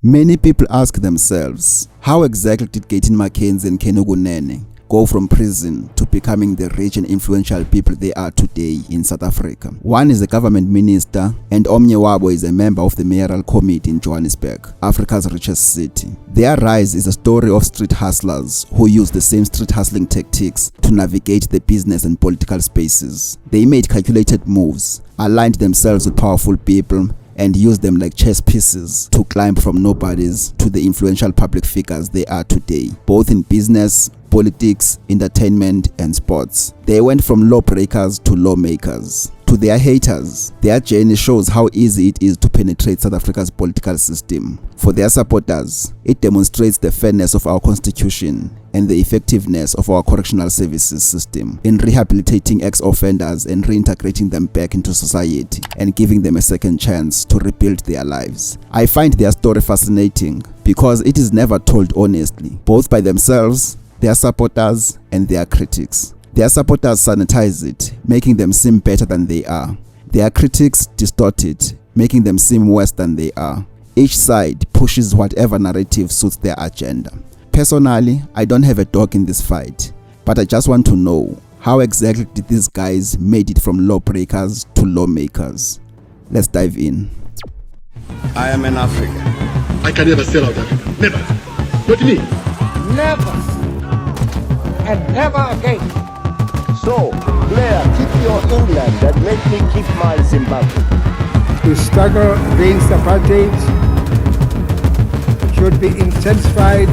Many people ask themselves, how exactly did Gayton McKenzie and Kunene go from prison to becoming the rich and influential people they are today in South Africa? One is a government minister and Omnye Wabo is a member of the mayoral committee in Johannesburg, Africa's richest city. Their rise is a story of street hustlers who use the same street hustling tactics to navigate the business and political spaces. They made calculated moves, aligned themselves with powerful people, and use them like chess pieces to climb from nobodies to the influential public figures they are today, both in business, politics, entertainment, and sports. They went from lawbreakers to lawmakers. To their haters, their journey shows how easy it is to penetrate South Africa's political system. For their supporters, it demonstrates the fairness of our constitution and the effectiveness of our correctional services system in rehabilitating ex-offenders and reintegrating them back into society and giving them a second chance to rebuild their lives. I find their story fascinating because it is never told honestly, both by themselves, their supporters, and their critics. Their supporters sanitize it, making them seem better than they are. Their critics distort it, making them seem worse than they are. Each side pushes whatever narrative suits their agenda. Personally, I don't have a dog in this fight, but I just want to know, how exactly did these guys made it from lawbreakers to lawmakers? Let's dive in. I am an African. I can never sell out Africa. Never. What do you mean? Never. And never again. So, Blair, keep your England and let me keep my Zimbabwe. The struggle against apartheid should be intensified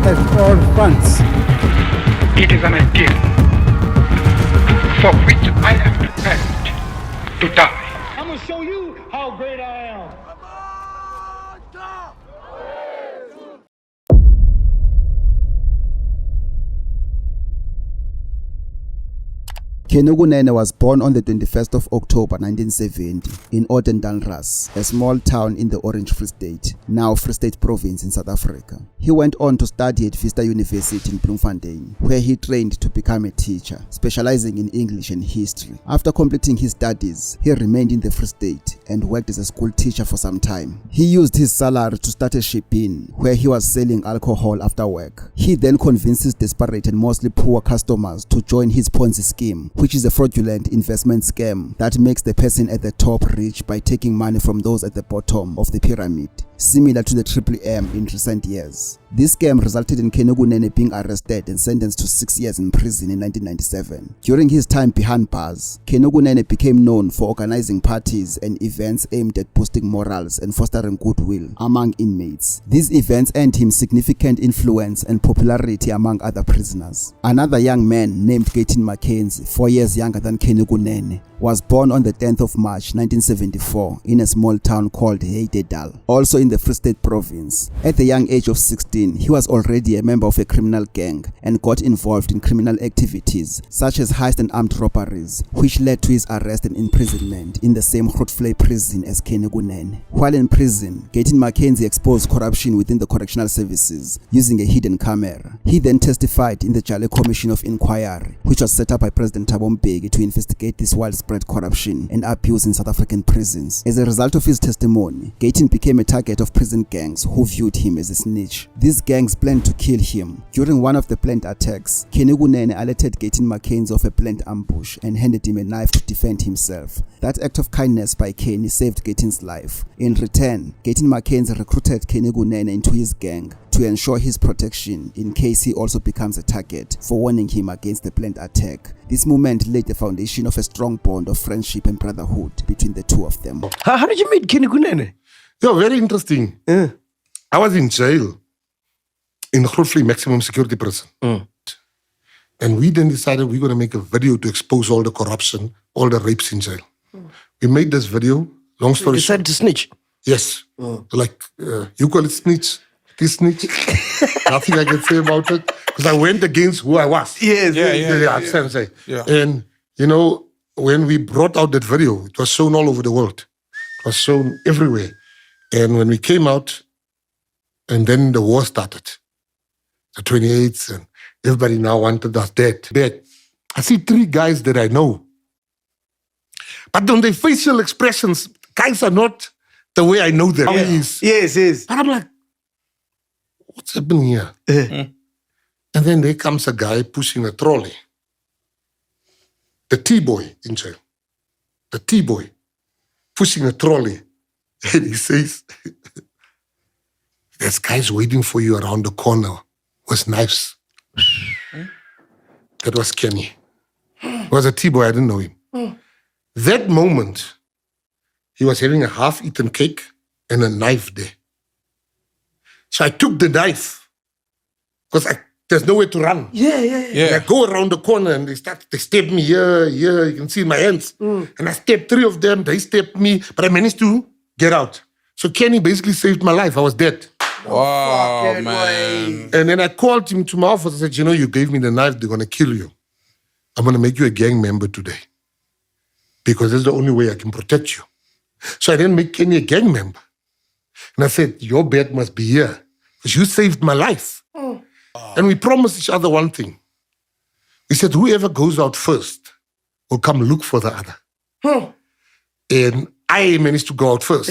at all fronts. It is an ideal for which I am prepared to die. I'm going to show you how great I am. Kunene was born on the 21st of October 1970 in Odendaelras, a small town in the Orange Free State, now Free State Province in South Africa. He went on to study at Vista University in Bloemfontein, where he trained to become a teacher, specializing in English and history. After completing his studies, he remained in the Free State and worked as a school teacher for some time. He used his salary to start a ship-in, where he was selling alcohol after work. He then convinced his desperate and mostly poor customers to join his Ponzi scheme, which is a fraudulent investment scam that makes the person at the top rich by taking money from those at the bottom of the pyramid, similar to the M in recent years. This scam resulted in Kunene being arrested and sentenced to 6 years in prison in 1997. During his time behind bars, Kunene became known for organizing parties and events aimed at boosting morals and fostering goodwill among inmates. These events earned him significant influence and popularity among other prisoners. Another young man named Gayton McKenzie, 4 years younger than Kunene, was born on the 10th of March 1974 in a small town called Heidedal, also in the Free State Province. At the young age of 16, he was already a member of a criminal gang and got involved in criminal activities such as heist and armed robberies, which led to his arrest and imprisonment in the same Grootfontein prison as Kunene. While in prison, Gayton McKenzie exposed corruption within the correctional services using a hidden camera. He then testified in the Jale Commission of Inquiry, which was set up by President Thabo Mbeki to investigate this widespread corruption and abuse in South African prisons. As a result of his testimony, Gayton became a target of prison gangs who viewed him as a snitch. These gangs planned to kill him. During one of the planned attacks, Kunene alerted Gayton McKenzie of a planned ambush and handed him a knife to defend himself. That act of kindness by Kenny saved Gayton's life. In return, Gayton McKenzie recruited Kunene into his gang to ensure his protection in case he also becomes a target, for warning him against the planned attack. This movement laid the foundation of a strong bond of friendship and brotherhood between the two of them. How did you meet Kunene? Yeah, very interesting. I was in jail in Grootfontein maximum security prison. And we then decided we're going to make a video to expose all the corruption, all the rapes in jail. We made this video, long story You decided to snitch? Yes. Like, you call it snitch, this snitch. Nothing I can say about it. Because I went against who I was. Yes. Yeah. And, you know, when we brought out that video, it was shown all over the world. It was shown everywhere. And when we came out, and then the war started, the 28th, and everybody now wanted us dead. I see 3 guys that I know. But on their facial expressions, guys are not the way I know them. How he is. Yes. And I'm like, what's happening here? And then there comes a guy pushing a trolley. The T-boy in jail. The T-boy pushing a trolley. And he says, there's guys waiting for you around the corner with knives. That was Kenny. It was a T-boy, I didn't know him. That moment, he was having a half-eaten cake and a knife there. So I took the knife because there's nowhere to run. Yeah. And I go around the corner and they step me here, you can see my hands. And I stepped 3 of them, they stepped me, but I managed to get out. So Kenny basically saved my life. I was dead. Wow, man. And then I called him to my office and said, you know, you gave me the knife, they're going to kill you. I'm going to make you a gang member today because that's the only way I can protect you. So I didn't make Kenny a gang member. And I said, your bed must be here because you saved my life. And we promised each other one thing. We said, whoever goes out first will come look for the other. And I managed to go out first.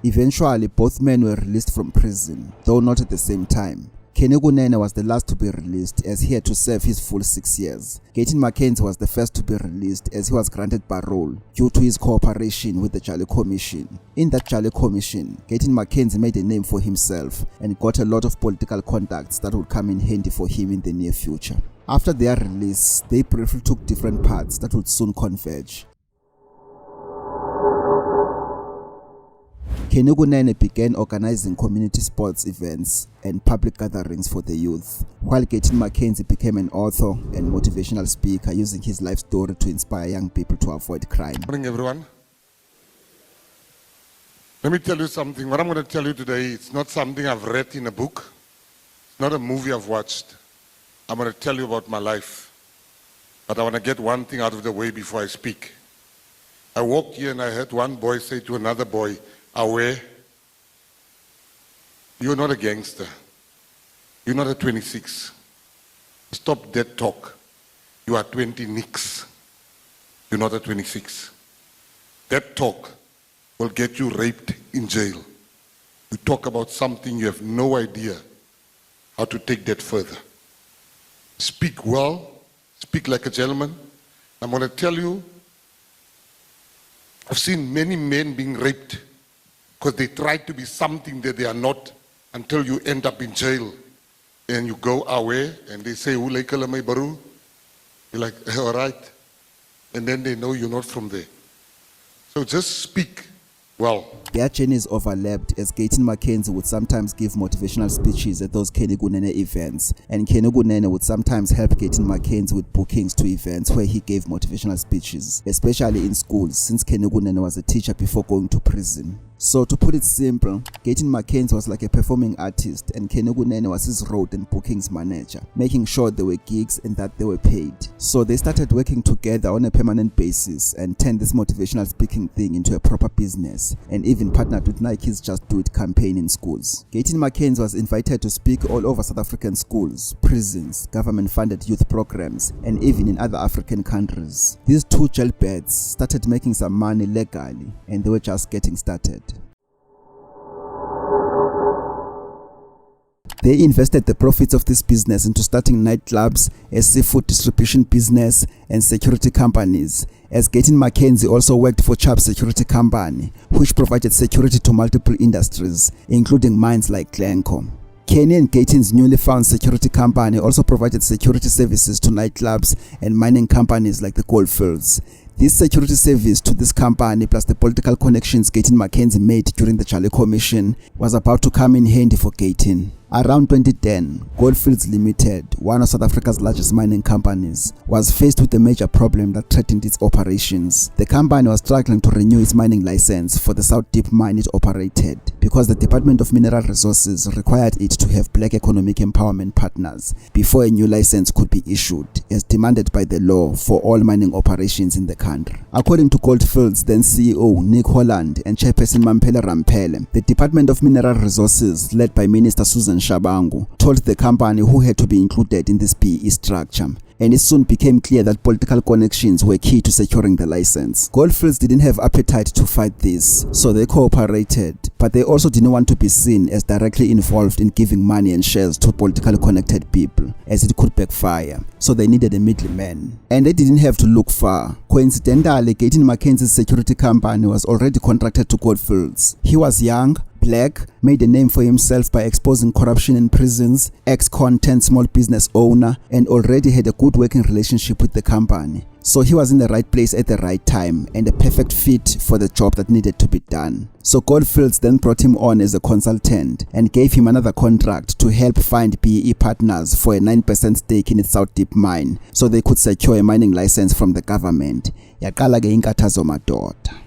Eventually, both men were released from prison, though not at the same time. Kunene was the last to be released as he had to serve his full 6 years. Gayton McKenzie was the first to be released as he was granted parole due to his cooperation with the Jolly Commission. In that Jolly Commission, Gayton McKenzie made a name for himself and got a lot of political contacts that would come in handy for him in the near future. After their release, they briefly took different paths that would soon converge. Kunene began organizing community sports events and public gatherings for the youth, while Gayton McKenzie became an author and motivational speaker using his life story to inspire young people to avoid crime. Good morning, everyone. Let me tell you something. What I'm going to tell you today, it's not something I've read in a book. It's not a movie I've watched. I'm going to tell you about my life. But I want to get one thing out of the way before I speak. I walked here and I heard one boy say to another boy, Awe, you're not a gangster. You're not a 26. Stop that talk. You are 20 nicks. You're not a 26. That talk will get you raped in jail. You talk about something you have no idea how to take that further. Speak well, speak like a gentleman. I'm going to tell you, I've seen many men being raped because they try to be something that they are not until you end up in jail and you go away and they say, baru? You're like, all right. And then they know you're not from there. So just speak well. Their journeys overlapped as Gayton McKenzie would sometimes give motivational speeches at those Kunene events, and Kunene would sometimes help Gayton McKenzie with bookings to events where he gave motivational speeches, especially in schools, since Kunene was a teacher before going to prison. So to put it simple, Gayton McKenzie was like a performing artist and Kunene was his road and bookings manager, making sure there were gigs and that they were paid. So they started working together on a permanent basis and turned this motivational speaking thing into a proper business, and even partnered with Nike's Just Do It campaign in schools. Gayton McKenzie was invited to speak all over South African schools, prisons, government-funded youth programs, and even in other African countries. These two jailbirds started making some money legally, and they were just getting started. They invested the profits of this business into starting nightclubs, a seafood distribution business, and security companies, as Gayton McKenzie also worked for Chubb Security Company, which provided security to multiple industries, including mines like Glencore. Kenny and Gayton's newly found security company also provided security services to nightclubs and mining companies like the Goldfields. This security service to this company, plus the political connections Gayton McKenzie made during the Jolly Commission, was about to come in handy for Gayton. Around 2010, Goldfields Limited, one of South Africa's largest mining companies, was faced with a major problem that threatened its operations. The company was struggling to renew its mining license for the South Deep mine it operated because the Department of Mineral Resources required it to have black economic empowerment partners before a new license could be issued, as demanded by the law for all mining operations in the country. According to Goldfields then CEO Nick Holland and Chairperson Mamphele Ramphele, the Department of Mineral Resources, led by Minister Susan Shabangu, told the company who had to be included in this B.E.E structure, and it soon became clear that political connections were key to securing the license. Goldfields didn't have appetite to fight this, so they cooperated, but they also didn't want to be seen as directly involved in giving money and shares to politically connected people, as it could backfire, so they needed a middleman. And they didn't have to look far. Coincidentally, Gayton McKenzie's security company was already contracted to Goldfields. He was young, black, made a name for himself by exposing corruption in prisons, ex-con small business owner, and already had a good working relationship with the company. So he was in the right place at the right time and a perfect fit for the job that needed to be done. So Goldfields then brought him on as a consultant and gave him another contract to help find B.E.E partners for a 9% stake in its South Deep mine so they could secure a mining license from the government. Yaqala ke inkathazo madoda.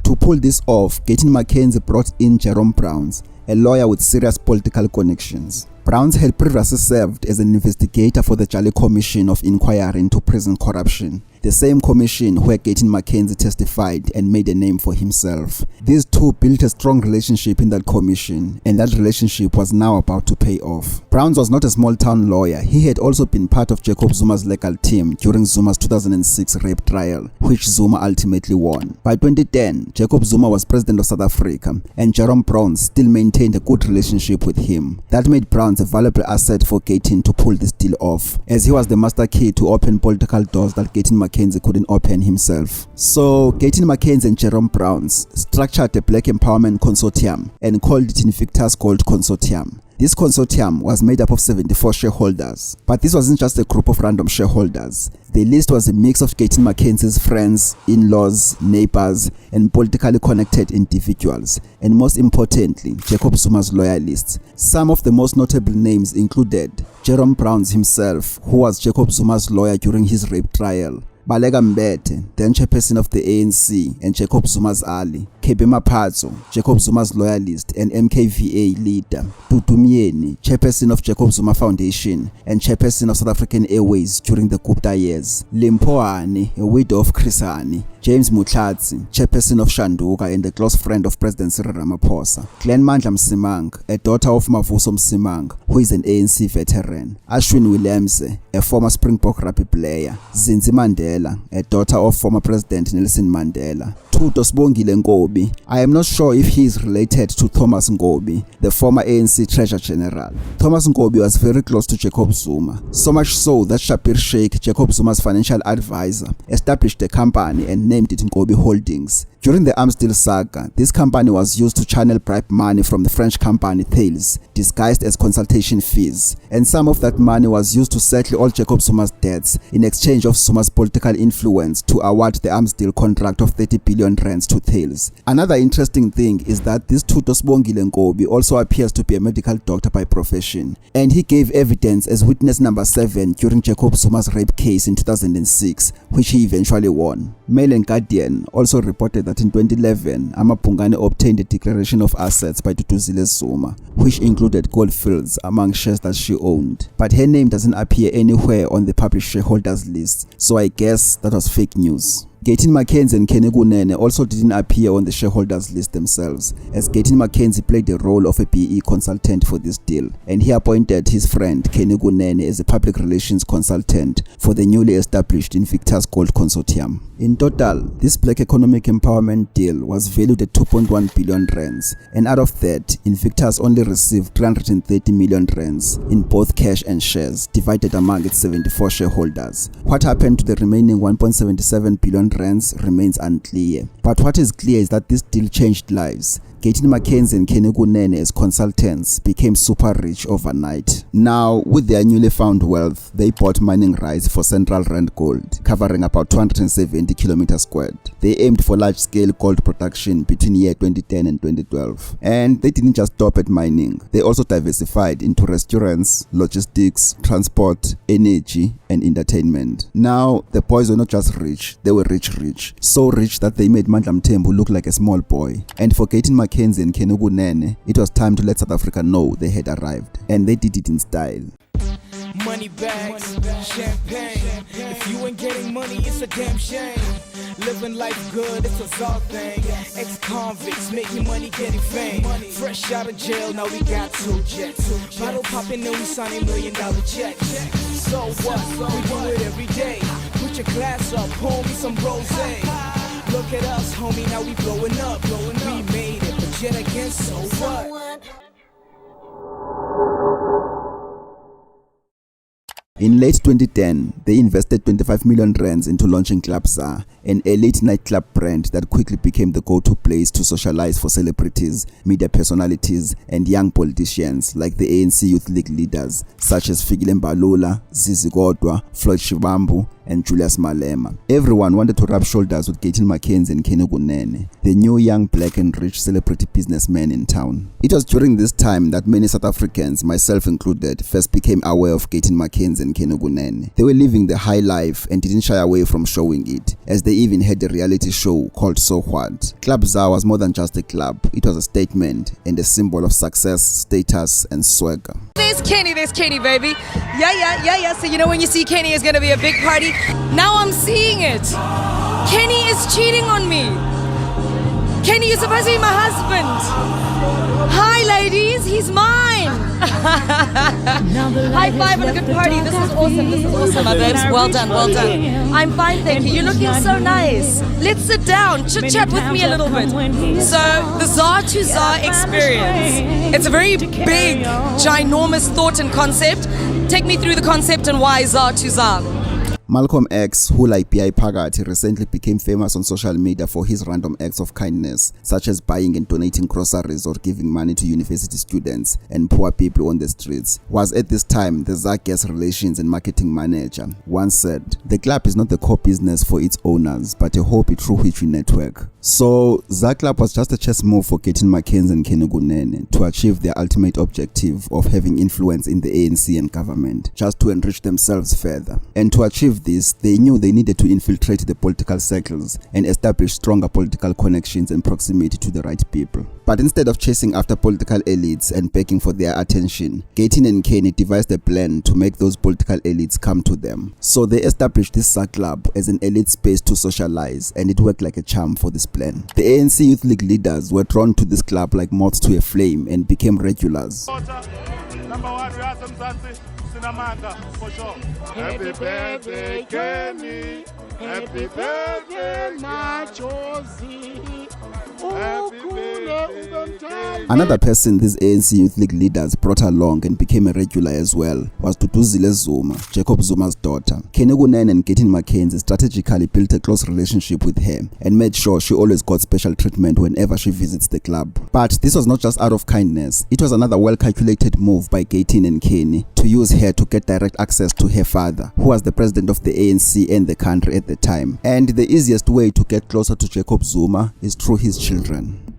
To pull this off, Gayton McKenzie brought in Jerome Browns, a lawyer with serious political connections. Browns had previously served as an investigator for the Jolly Commission of Inquiry into Prison Corruption, the same commission where Gayton McKenzie testified and made a name for himself. These two built a strong relationship in that commission, and that relationship was now about to pay off. Browns was not a small-town lawyer. He had also been part of Jacob Zuma's legal team during Zuma's 2006 rape trial, which Zuma ultimately won. By 2010, Jacob Zuma was president of South Africa, and Jerome Browns still maintained a good relationship with him. That made Browns a valuable asset for Gayton to pull this deal off, as he was the master key to open political doors that Gayton McKenzie couldn't open himself. So Gayton McKenzie and Jerome Browns structured a Black Empowerment Consortium and called it Invictus Gold Consortium. This consortium was made up of 74 shareholders, but this wasn't just a group of random shareholders. The list was a mix of Gayton McKenzie's friends, in-laws, neighbors, and politically connected individuals, and most importantly, Jacob Zuma's loyalists. Some of the most notable names included Jerome Browns himself, who was Jacob Zuma's lawyer during his rape trial, Baleka Mbete, then chairperson of the ANC and Jacob Zuma's ally, KB Maphatso, Jacob Zuma's loyalist and MKVA leader, Dudu Myeni, chairperson of Jacob Zuma Foundation and chairperson of South African Airways during the Gupta years, Limpoane, a widow of Chris Hani, James Mutlatsi, chairperson of Shanduka and a close friend of President Cyril Ramaphosa, Glenn Mandla Msimang, a daughter of Mavuso Msimang, who is an ANC veteran, Ashwin Willemse, a former Springbok rugby player, Zinzi Mandela, a daughter of former President Nelson Mandela, Thuto Sibongile Ngobi. I am not sure if he is related to Thomas Ngobi, the former ANC Treasurer General. Thomas Ngobi was very close to Jacob Zuma, so much so that Shapir Sheikh, Jacob Zuma's financial advisor, established a company and named it Ngobi Holdings. During the arms deal saga, this company was used to channel bribe money from the French company Thales, disguised as consultation fees, and some of that money was used to settle all Jacob Zuma's debts in exchange of Zuma's political influence to award the arms deal contract of 30 billion rands to Thales. Another interesting thing is that this Thuto Sibongile Ngobi also appears to be a medical doctor by profession, and he gave evidence as witness number 7 during Jacob Zuma's rape case in 2006, which he eventually won. Mail and Guardian also reported that in 2011, Amapungane obtained a declaration of assets by Duduzile Zuma, which included Goldfields among shares that she owned. But her name doesn't appear anywhere on the published shareholders list, so I guess that was fake news. Gayton McKenzie and Kunene also didn't appear on the shareholders list themselves, as Gayton McKenzie played the role of a B.E.E consultant for this deal, and he appointed his friend Kunene as a public relations consultant for the newly established Invictus Gold Consortium. In total, this Black Economic Empowerment deal was valued at 2.1 billion rands, and out of that, Invictus only received 330 million rands in both cash and shares, divided among its 74 shareholders. What happened to the remaining 1.77 billion rands remains unclear, but what is clear is that this deal changed lives. Gayton McKenzie and Kunene as consultants became super rich overnight. Now, with their newly found wealth, they bought mining rights for Central Rand Gold, covering about 270 kilometers squared. They aimed for large-scale gold production between year 2010 and 2012. And they didn't just stop at mining. They also diversified into restaurants, logistics, transport, energy, and entertainment. Now, the boys were not just rich, they were rich. So rich that they made Mandla Mthembu look like a small boy. And for Gayton McKenzie and Kunene, it was time to let South Africa know they had arrived. And they did it in style. Money bags, champagne. If you ain't getting money, it's a damn shame. living life good, it's a ZAR thing. Ex-convicts making money, getting fame. Fresh out of jail, now we got 2 jets. Bottle popping, and we signing $1 million checks. So what? We do it every day. Put your glass up, pour me some rosé. Look at us, homie, now we blowing up. We made it, but yet again, so what? In late 2010, they invested 25 million rands into launching Club ZA, an elite nightclub brand that quickly became the go-to place to socialize for celebrities, media personalities, and young politicians like the ANC Youth League leaders such as Fikile Mbalula, Zizi Kodwa, Floyd Shivambu, and Julius Malema. Everyone wanted to rub shoulders with Gayton McKenzie and Kunene, the new young black and rich celebrity businessmen in town. It was during this time that many South Africans, myself included, first became aware of Gayton McKenzie and Kunene. They were living the high life and didn't shy away from showing it, as they even had a reality show called So What. Club ZA was more than just a club, it was a statement and a symbol of success, status, and swagger. There's Kenny, baby. Yeah. So you know when you see Kenny, it's gonna be a big party. Now I'm seeing it. Kenny is cheating on me. Kenny, you're supposed to be my husband. Hi, ladies, he's mine. High five on a good party. This is awesome, my babes. Well done. I'm fine, thank you. You're looking so nice. Let's sit down, chit chat with me a little bit. So, the ZA to ZA experience. It's a very big, ginormous thought and concept. Take me through the concept and why ZA to ZA. Malcolm X, who like B.E.E. Phakathi, recently became famous on social media for his random acts of kindness, such as buying and donating groceries or giving money to university students and poor people on the streets, was at this time the ZA guest relations and marketing manager. Once said, "The club is not the core business for its owners, but a hobby through which we network." So, ZA Club was just a chess move for Gayton McKenzie and Kunene to achieve their ultimate objective of having influence in the ANC and government, just to enrich themselves further. And to achieve this, they knew they needed to infiltrate the political circles and establish stronger political connections and proximity to the right people. But instead of chasing after political elites and begging for their attention, Gayton and Kenny devised a plan to make those political elites come to them. So they established this ZA Club as an elite space to socialize, and it worked like a charm for this plan. The ANC Youth League leaders were drawn to this club like moths to a flame and became regulars. Number one, we have some Sinamanga, for sure. Happy birthday, Kenny. Happy birthday, Machozi. Another person these ANC Youth League leaders brought along and became a regular as well was Duduzile Zuma, Jacob Zuma's daughter. Kunene and Gayton McKenzie strategically built a close relationship with her and made sure she always got special treatment whenever she visits the club. But this was not just out of kindness, it was another well-calculated move by Gayton and Kenny to use her to get direct access to her father, who was the president of the ANC and the country at the time. And the easiest way to get closer to Jacob Zuma is through his children.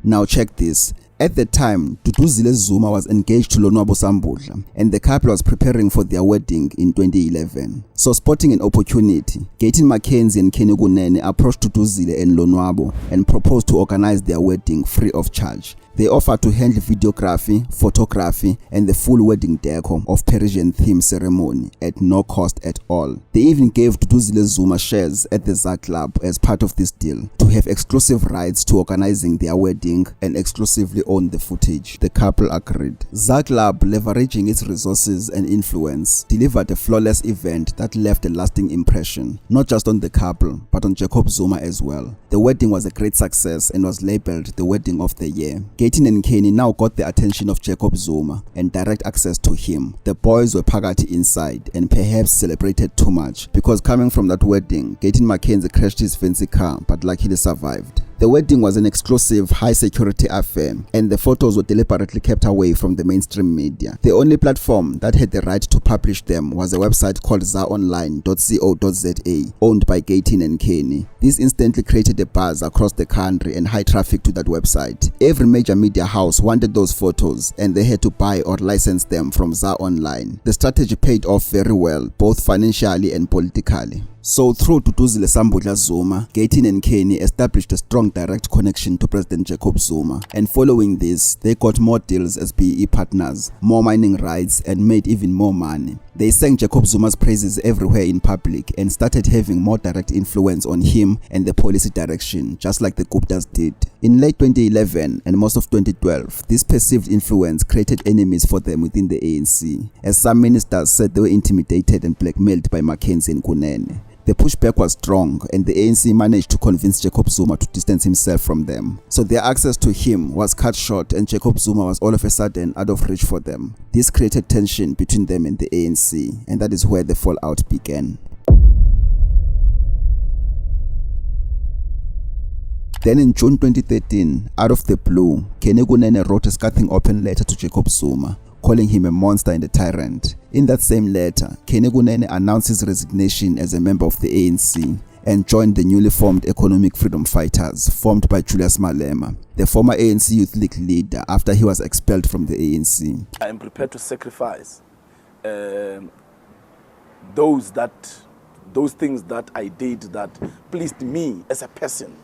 Now check this. At the time, Duduzile Zuma was engaged to Lonwabo Sambudla, and the couple was preparing for their wedding in 2011. So spotting an opportunity, Gayton McKenzie and Kunene approached Duduzile and Lonwabo and proposed to organize their wedding free of charge. They offered to handle videography, photography, and the full wedding decor of Parisian theme ceremony at no cost at all. They even gave Duduzile Zuma shares at the ZA Club as part of this deal to have exclusive rights to organizing their wedding and exclusively own the footage. The couple agreed. ZA Club, leveraging its resources and influence, delivered a flawless event that left a lasting impression, not just on the couple, but on Jacob Zuma as well. The wedding was a great success and was labeled the wedding of the year. Gayton and Kenny now got the attention of Jacob Zuma and direct access to him. The boys were Phakathi inside and perhaps celebrated too much, because coming from that wedding, Gayton McKenzie crashed his fancy car but luckily survived. The wedding was an exclusive, high-security affair, and the photos were deliberately kept away from the mainstream media. The only platform that had the right to publish them was a website called zaonline.co.za, owned by Gayton and Kenny. This instantly created a buzz across the country and high traffic to that website. Every major media house wanted those photos, and they had to buy or license them from ZA Online. The strategy paid off very well, both financially and politically. So through Duduzile Sambudla Zuma, Gayton and Kenny established a strong direct connection to President Jacob Zuma, and following this, they got more deals as B.E.E. partners, more mining rights, and made even more money. They sang Jacob Zuma's praises everywhere in public and started having more direct influence on him and the policy direction, just like the Guptas did. In late 2011 and most of 2012, this perceived influence created enemies for them within the ANC, as some ministers said they were intimidated and blackmailed by McKenzie and Kunene. The pushback was strong and the ANC managed to convince Jacob Zuma to distance himself from them. So their access to him was cut short and Jacob Zuma was all of a sudden out of reach for them. This created tension between them and the ANC, and that is where the fallout began. Then in June 2013, out of the blue, Kunene wrote a scathing open letter to Jacob Zuma, calling him a monster and a tyrant. In that same letter, Kunene announced his resignation as a member of the ANC and joined the newly formed Economic Freedom Fighters, formed by Julius Malema, the former ANC Youth League leader, after he was expelled from the ANC. I am prepared to sacrifice those things that I did that pleased me as a person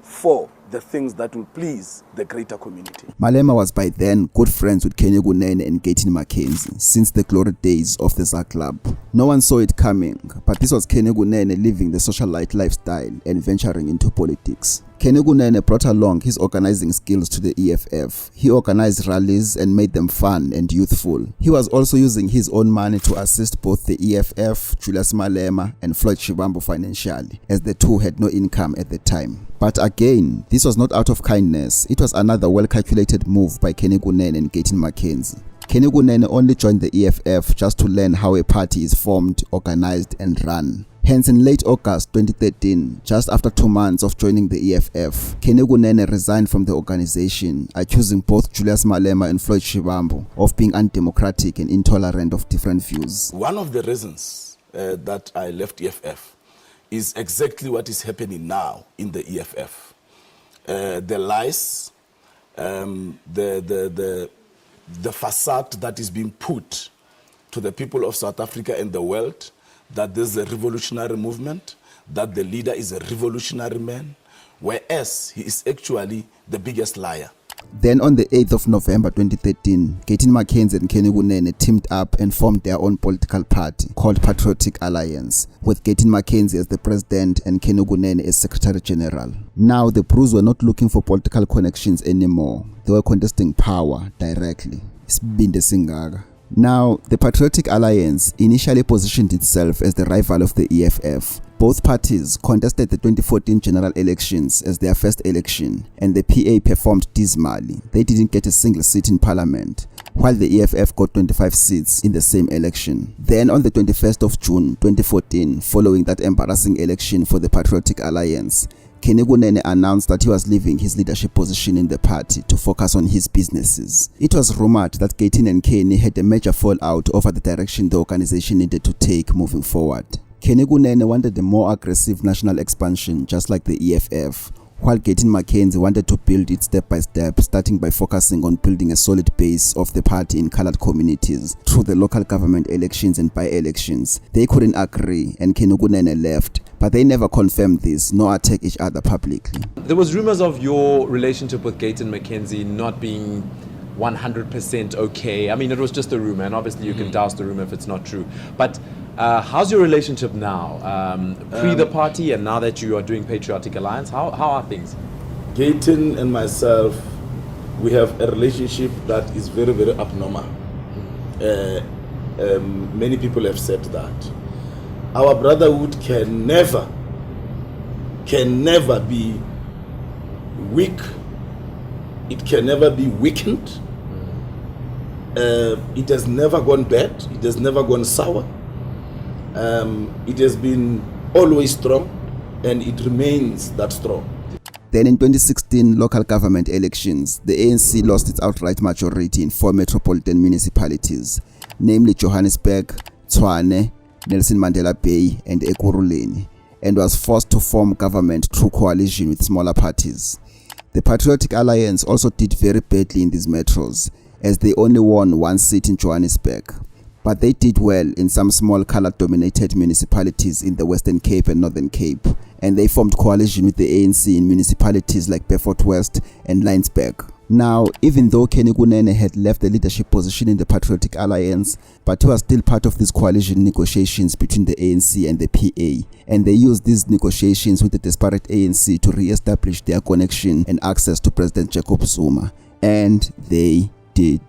for the things that will please the greater community. Malema was by then good friends with Kunene and Gayton McKenzie since the glory days of the ZA Club. No one saw it coming, but this was Kunene living the socialite lifestyle and venturing into politics. Kunene brought along his organizing skills to the EFF. He organized rallies and made them fun and youthful. He was also using his own money to assist both the EFF, Julius Malema, and Floyd Shivambu financially, as the two had no income at the time. But again, this was not out of kindness. It was another well-calculated move by Kunene and Gayton McKenzie. Kunene only joined the EFF just to learn how a party is formed, organized, and run. Hence, in late August 2013, just after 2 months of joining the EFF, Kunene resigned from the organization, accusing both Julius Malema and Floyd Shivambu of being undemocratic and intolerant of different views. One of the reasons that I left EFF is exactly what is happening now in the EFF. The lies, the facade that is being put to the people of South Africa and the world, that there's a revolutionary movement, that the leader is a revolutionary man, whereas he is actually the biggest liar. Then on the 8th of November 2013, Gayton McKenzie and Kunene teamed up and formed their own political party called Patriotic Alliance, with Gayton McKenzie as the president and Kunene as secretary general. Now the Brews were not looking for political connections anymore. They were contesting power directly. Now, the Patriotic Alliance initially positioned itself as the rival of the EFF. Both parties contested the 2014 general elections as their first election, and the PA performed dismally. They didn't get a single seat in parliament, while the EFF got 25 seats in the same election. Then on the 21st of June 2014, following that embarrassing election for the Patriotic Alliance, Kunene announced that he was leaving his leadership position in the party to focus on his businesses. It was rumored that Gayton and Kene had a major fallout over the direction the organization needed to take moving forward. Kunene wanted a more aggressive national expansion, just like the EFF, while Gayton McKenzie wanted to build it step by step, starting by focusing on building a solid base of the party in colored communities through the local government elections and by-elections. They couldn't agree and Kunene left, but they never confirmed this nor attacked each other publicly. There was rumors of your relationship with Gayton McKenzie not being 100% okay. I mean, it was just a rumor, and obviously you can douse the rumor if it's not true. But how's your relationship now? Pre the party and now that you are doing Patriotic Alliance, how are things? Gayton and myself, we have a relationship that is very, very abnormal. Many people have said that. Our brotherhood can never be weak. It can never be weakened. It has never gone bad. It has never gone sour. It has been always strong, and it remains that strong. Then in 2016 local government elections, the ANC lost its outright majority in 4 metropolitan municipalities, namely Johannesburg, Tshwane, Nelson Mandela Bay, and Ekurhuleni, and was forced to form government through coalition with smaller parties. The Patriotic Alliance also did very badly in these metros, as they only won 1 seat in Johannesburg. But they did well in some small colour-dominated municipalities in the Western Cape and Northern Cape, and they formed coalition with the ANC in municipalities like Beaufort West and Lensburg. Now, even though Kunene had left the leadership position in the Patriotic Alliance, but he was still part of these coalition negotiations between the ANC and the PA, and they used these negotiations with the desperate ANC to re-establish their connection and access to President Jacob Zuma, and they did.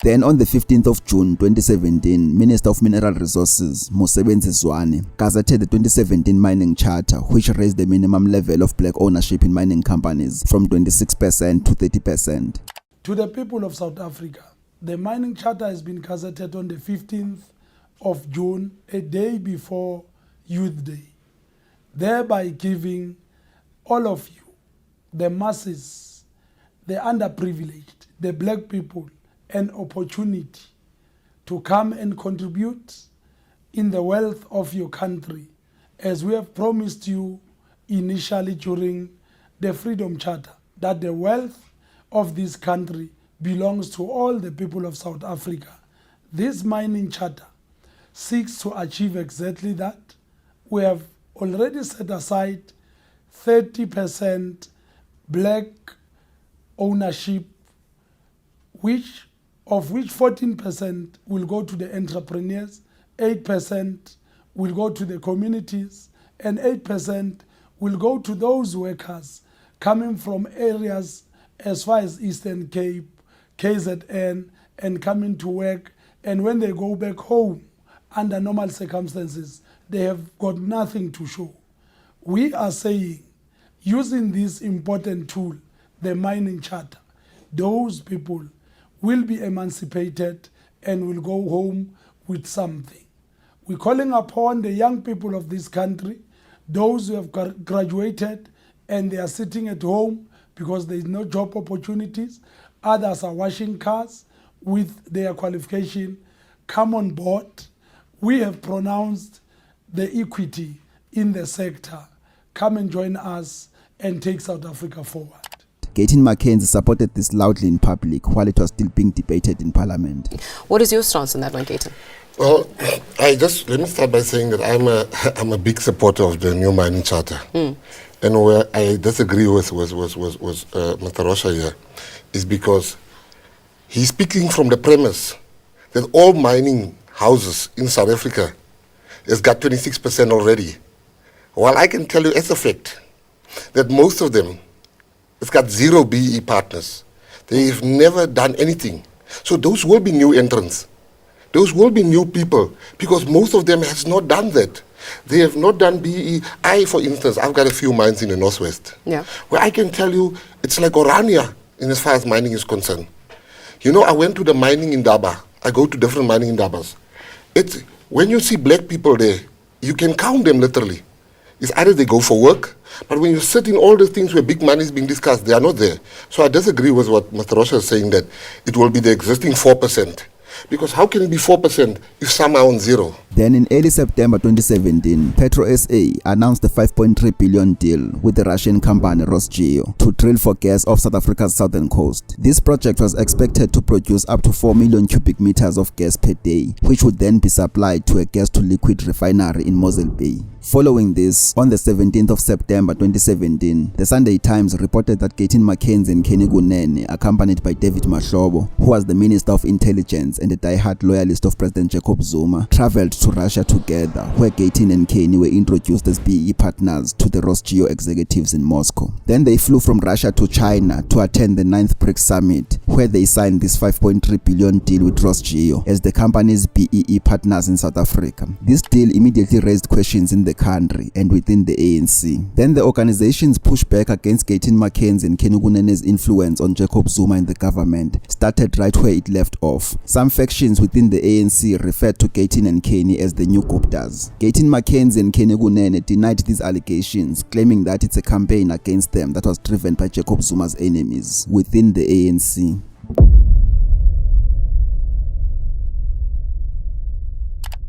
Then on the 15th of June 2017, Minister of Mineral Resources, Mosebenzi Zwane, gazetted the 2017 Mining Charter, which raised the minimum level of black ownership in mining companies from 26% to 30%. To the people of South Africa, the Mining Charter has been gazetted on the 15th of June, a day before Youth Day, thereby giving all of you, the masses, the underprivileged, the black people, an opportunity to come and contribute in the wealth of your country, as we have promised you initially during the Freedom Charter, that the wealth of this country belongs to all the people of South Africa. This Mining Charter seeks to achieve exactly that. We have already set aside 30% black ownership, of which 14% will go to the entrepreneurs, 8% will go to the communities, and 8% will go to those workers coming from areas as far as Eastern Cape, KZN, and coming to work. And when they go back home, under normal circumstances, they have got nothing to show. We are saying, using this important tool, the Mining Charter, those people will be emancipated and will go home with something. We're calling upon the young people of this country, those who have graduated and they are sitting at home because there is no job opportunities. Others are washing cars with their qualification. Come on board. We have pronounced the equity in the sector. Come and join us and take South Africa forward. Gayton McKenzie supported this loudly in public while it was still being debated in Parliament. What is your stance on that one, Gayton? Well, let me start by saying that I'm a big supporter of the new Mining Charter. And where I disagree with Mr. Rocha here is because he's speaking from the premise that all mining houses in South Africa has got 26% already. While I can tell you as a fact that most of them, it's got 0 B.E.E partners. They've never done anything. So those will be new entrants. Those will be new people because most of them has not done that. They have not done B.E.E. For instance, I've got a few mines in the Northwest where I can tell you it's like Orania in as far as mining is concerned. You know, I went to the mining in Daba. I go to different mining in Dabas. It's, when you see black people there, you can count them literally. It's either they go for work, but when you sit in all the things where big money is being discussed, they are not there. So I disagree with what Mr. Rocha is saying, that it will be the existing 4%. Because how can it be 4% if some are on 0? Then in early September 2017, Petro SA announced a 5.3 billion deal with the Russian company Rosgeo to drill for gas off South Africa's southern coast. This project was expected to produce up to 4 million cubic meters of gas per day, which would then be supplied to a gas-to-liquid refinery in Mosel Bay. Following this, on the 17th of September 2017, the Sunday Times reported that Gayton McKenzie and Kunene, accompanied by David Mahlobo, who was the Minister of Intelligence and a die-hard loyalist of President Jacob Zuma, traveled to Russia together, where Gayton and Kunene were introduced as B.E.E partners to the Rosgeo executives in Moscow. Then they flew from Russia to China to attend the 9th BRICS Summit, where they signed this 5.3 billion deal with Rosgeo as the company's B.E.E partners in South Africa. This deal immediately raised questions in the country and within the ANC. Then the organization's pushback against Gayton McKenzie and Kunene's influence on Jacob Zuma and the government started right where it left off. Some factions within the ANC referred to Gayton and Kunene as the new Guptas. Gayton McKenzie and Kunene denied these allegations, claiming that it's a campaign against them that was driven by Jacob Zuma's enemies within the ANC.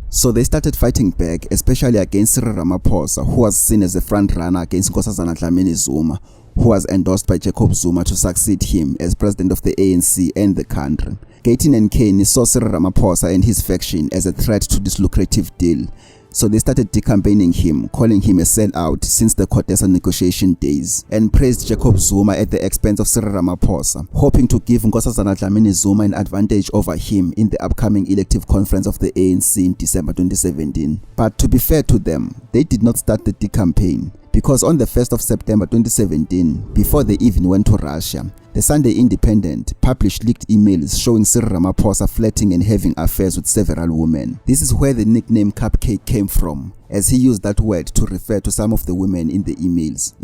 So they started fighting back, especially against Cyril Ramaphosa, who was seen as a front-runner against Nkosazana Dlamini Zuma, who was endorsed by Jacob Zuma to succeed him as president of the ANC and the country. Gayton and Kunene saw Cyril Ramaphosa and his faction as a threat to this lucrative deal. so they started decampaigning him, calling him a sellout since the Codesa negotiation days, and praised Jacob Zuma at the expense of Cyril Ramaphosa, hoping to give Nkosazana Dlamini Zuma an advantage over him in the upcoming elective conference of the ANC in December 2017. But to be fair to them, they did not start the decampaign, because on the 1st of September 2017, before they even went to Russia, the Sunday Independent published leaked emails showing Cyril Ramaphosa flirting and having affairs with several women. This is where the nickname Cupcake came from, as he used that word to refer to some of the women in the emails.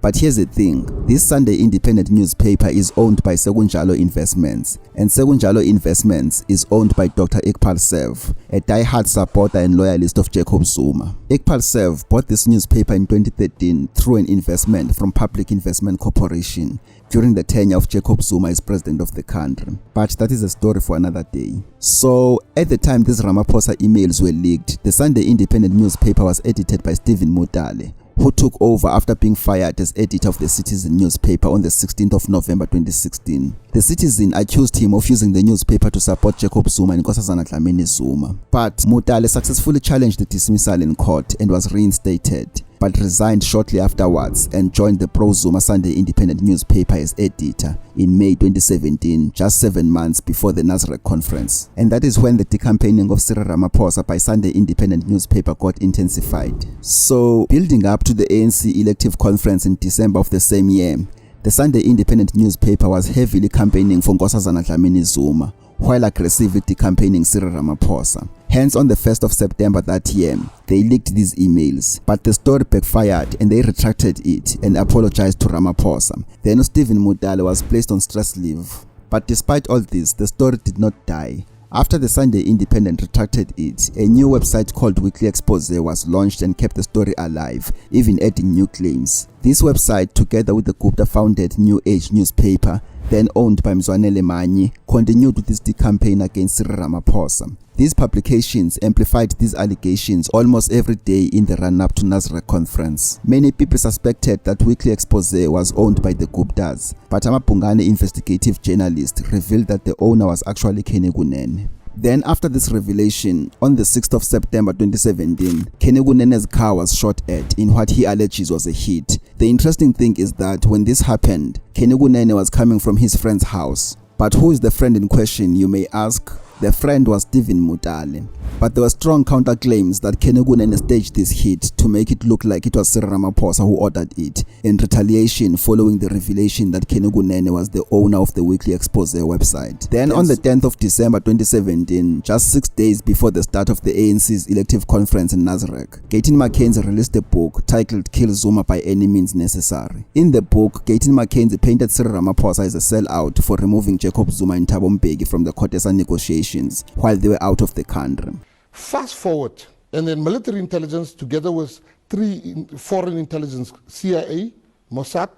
But here's the thing, this Sunday Independent newspaper is owned by Segunjalo Investments, and Segunjalo Investments is owned by Dr. Iqbal Sev, a die-hard supporter and loyalist of Jacob Zuma. Iqbal Sev bought this newspaper in 2013 through an investment from Public Investment Corporation during the tenure of Jacob Zuma as president of the country. But that is a story for another day. So, at the time these Ramaphosa emails were leaked, the Sunday Independent newspaper was edited by Stephen Mutale, who took over after being fired as editor of the Citizen newspaper on the 16th of November 2016. The Citizen accused him of using the newspaper to support Jacob Zuma and Nkosazana Dlamini Zuma. But Mutale successfully challenged the dismissal in court and was reinstated, but resigned shortly afterwards and joined the pro-Zuma Sunday Independent newspaper as editor in May 2017, just 7 months before the Nasrec conference. And that is when the decampaigning of Cyril Ramaphosa by Sunday Independent newspaper got intensified. So, building up to the ANC elective conference in December of the same year, the Sunday Independent newspaper was heavily campaigning for Nkosazana Dlamini Zuma, while aggressively decampaigning Cyril Ramaphosa. Hence, on the 1st of September that year, they leaked these emails, but the story backfired and they retracted it and apologized to Ramaphosa. Then Stephen Mutale was placed on stress leave. But despite all this, the story did not die. After the Sunday Independent retracted it, a new website called Weekly Expose was launched and kept the story alive, even adding new claims. This website, together with the Gupta-founded New Age newspaper, then owned by Mzwanele Manyi, continued with this campaign against Cyril Ramaphosa. These publications amplified these allegations almost every day in the run-up to Nasrec conference. Many people suspected that Weekly Expose was owned by the Guptas, but Amapungane investigative journalist revealed that the owner was actually Kunene. Then after this revelation, on the 6th of September 2017, Kunene's car was shot at in what he alleges was a hit. The interesting thing is that when this happened, Kunene was coming from his friend's house. But who is the friend in question, you may ask? The friend was Stephen Mutale. But there were strong counterclaims that Kunene staged this hit to make it look like it was Cyril Ramaphosa who ordered it, in retaliation following the revelation that Kunene was the owner of the Weekly Expose website. Then on the 10th of December 2017, just 6 days before the start of the ANC's elective conference in Nasrec, Gayton McKenzie released a book titled Kill Zuma by Any Means Necessary. In the book, Gayton McKenzie painted Cyril Ramaphosa as a sellout for removing Jacob Zuma and Thabo Mbeki from the Codesa negotiations while they were out of the country. Fast forward, and then military intelligence, together with 3 foreign intelligence, CIA, Mossad,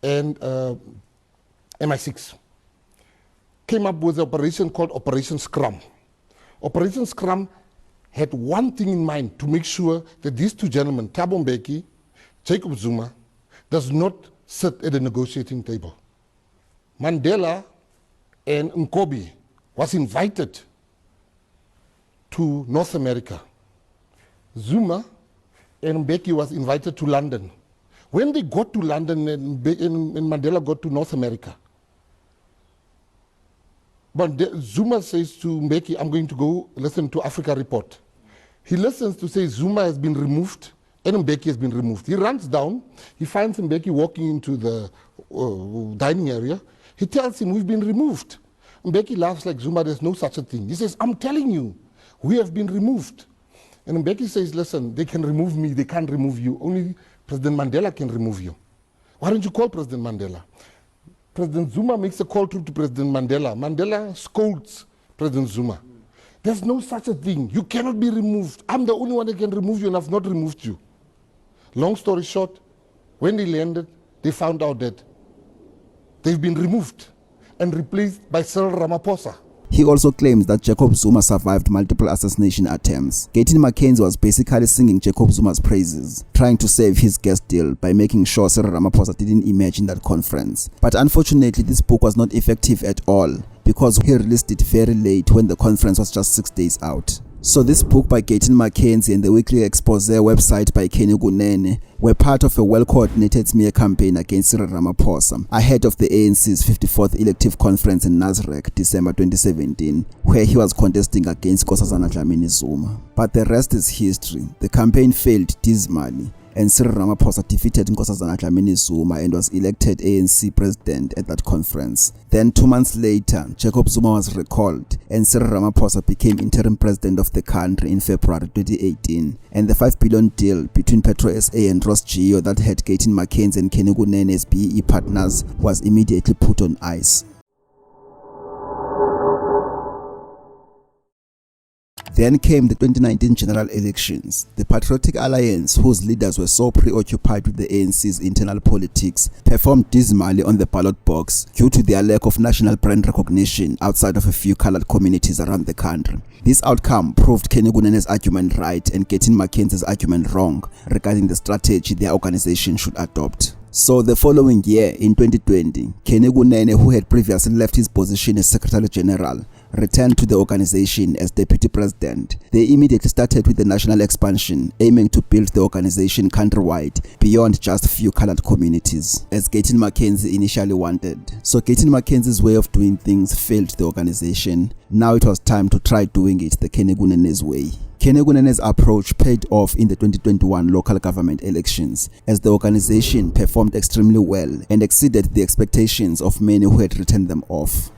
and MI6, came up with an operation called Operation Scrum. Operation Scrum had one thing in mind, to make sure that these 2 gentlemen, Thabo Mbeki, Jacob Zuma, does not sit at the negotiating table. Mandela and Nkobi was invited to North America. Zuma and Mbeki was invited to London. When they got to London and Mandela got to North America, but Zuma says to Mbeki, I'm going to go listen to Africa Report. He listens to say Zuma has been removed and Mbeki has been removed. He runs down, he finds Mbeki walking into the dining area. He tells him, we've been removed. Mbeki laughs like, Zuma, there's no such a thing. He says, I'm telling you, we have been removed. And Mbeki says, listen, they can remove me, they can't remove you. Only President Mandela can remove you. Why don't you call President Mandela? President Zuma makes a call through to President Mandela. Mandela scolds President Zuma. There's no such a thing. You cannot be removed. I'm the only one that can remove you, and I've not removed you. Long story short, when they landed, they found out that they've been removed and replaced by Cyril Ramaphosa. He also claims that Jacob Zuma survived multiple assassination attempts. Gayton McKenzie was basically singing Jacob Zuma's praises, trying to save his guest deal by making sure Cyril Ramaphosa didn't emerge in that conference. But unfortunately, this book was not effective at all, because he released it very late when the conference was just 6 days out. So this book by Gayton McKenzie and the weekly expose website by Kunene were part of a well-coordinated smear campaign against Cyril Ramaphosa ahead of the ANC's 54th elective conference in Nasrec, December 2017, where he was contesting against Nkosazana Dlamini-Zuma. But the rest is history. The campaign failed dismally, and Cyril Ramaphosa defeated Nkosazana Dlamini-Zuma and was elected ANC president at that conference. Then 2 months later, Jacob Zuma was recalled and Cyril Ramaphosa became interim president of the country in February 2018. And the 5 billion deal between Petro SA and Ross Geo that had Gayton McKenzie and Kunene as B.E.E partners was immediately put on ice. Then came the 2019 general elections. The Patriotic Alliance, whose leaders were so preoccupied with the ANC's internal politics, performed dismally on the ballot box due to their lack of national brand recognition outside of a few colored communities around the country. This outcome proved Kunene's argument right and Gayton McKenzie's argument wrong regarding the strategy their organization should adopt. So the following year, in 2020, Kunene, who had previously left his position as Secretary General, returned to the organization as Deputy President. They immediately started with the national expansion, aiming to build the organization countrywide beyond just few colored communities, as Gayton McKenzie initially wanted. So Gayton McKenzie's way of doing things failed the organization. Now it was time to try doing it the Kunene's way. Kunene's approach paid off in the 2021 local government elections, as the organization performed extremely well and exceeded the expectations of many who had written them off.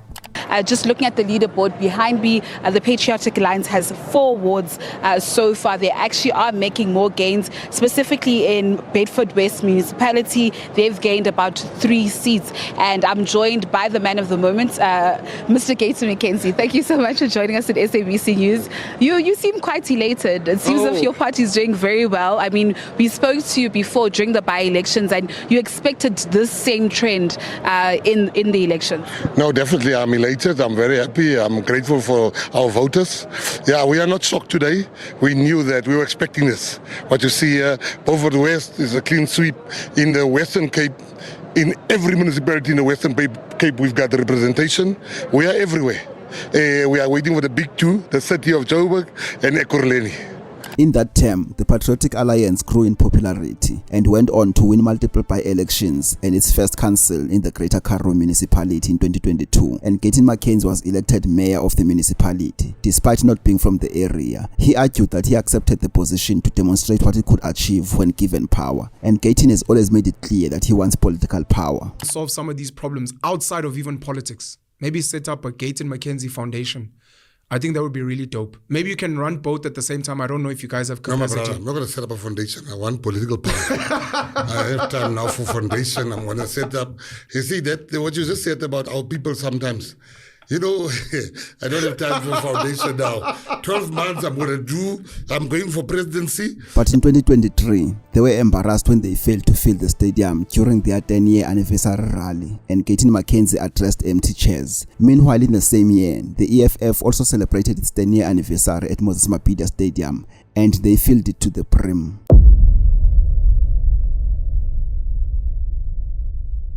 Just looking at the leaderboard behind me, the Patriotic Alliance has 4 wards so far. They actually are making more gains, specifically in Bedford West Municipality. They've gained about 3 seats. And I'm joined by the man of the moment, Mr. Gayton McKenzie. Thank you so much for joining us at SABC News. You seem quite elated. It seems as if your party is doing very well. I mean, we spoke to you before during the by-elections and you expected this same trend in the election. No, definitely. I'm elated. I'm very happy. I'm grateful for our voters. Yeah, we are not shocked today. We knew that. We were expecting this. What you see here, Beaufort West is a clean sweep. In the Western Cape, in every municipality in the Western Cape, we've got representation. We are everywhere. We are waiting for the big 2, the city of Joburg and Ekurhuleni. In that term, the Patriotic Alliance grew in popularity and went on to win multiple by-elections and its first council in the Greater Karoo municipality in 2022. And Gayton McKenzie was elected mayor of the municipality, despite not being from the area. He argued that he accepted the position to demonstrate what he could achieve when given power. And Gayton has always made it clear that he wants political power. Solve some of these problems outside of even politics. Maybe set up a Gayton McKenzie Foundation. I think that would be really dope. Maybe you can run both at the same time. I don't know if you guys have capacity. No, my brother, I'm not going to set up a foundation. I want political power. I have time now for foundation. I'm going to set up. You see, that what you just said about our people sometimes. You know, I don't have time for foundation now. 12 months I'm going for presidency. But in 2023, they were embarrassed when they failed to fill the stadium during their 10-year anniversary rally, and Gayton McKenzie addressed empty chairs. Meanwhile, in the same year, the EFF also celebrated its 10-year anniversary at Moses Mabhida Stadium, and they filled it to the brim.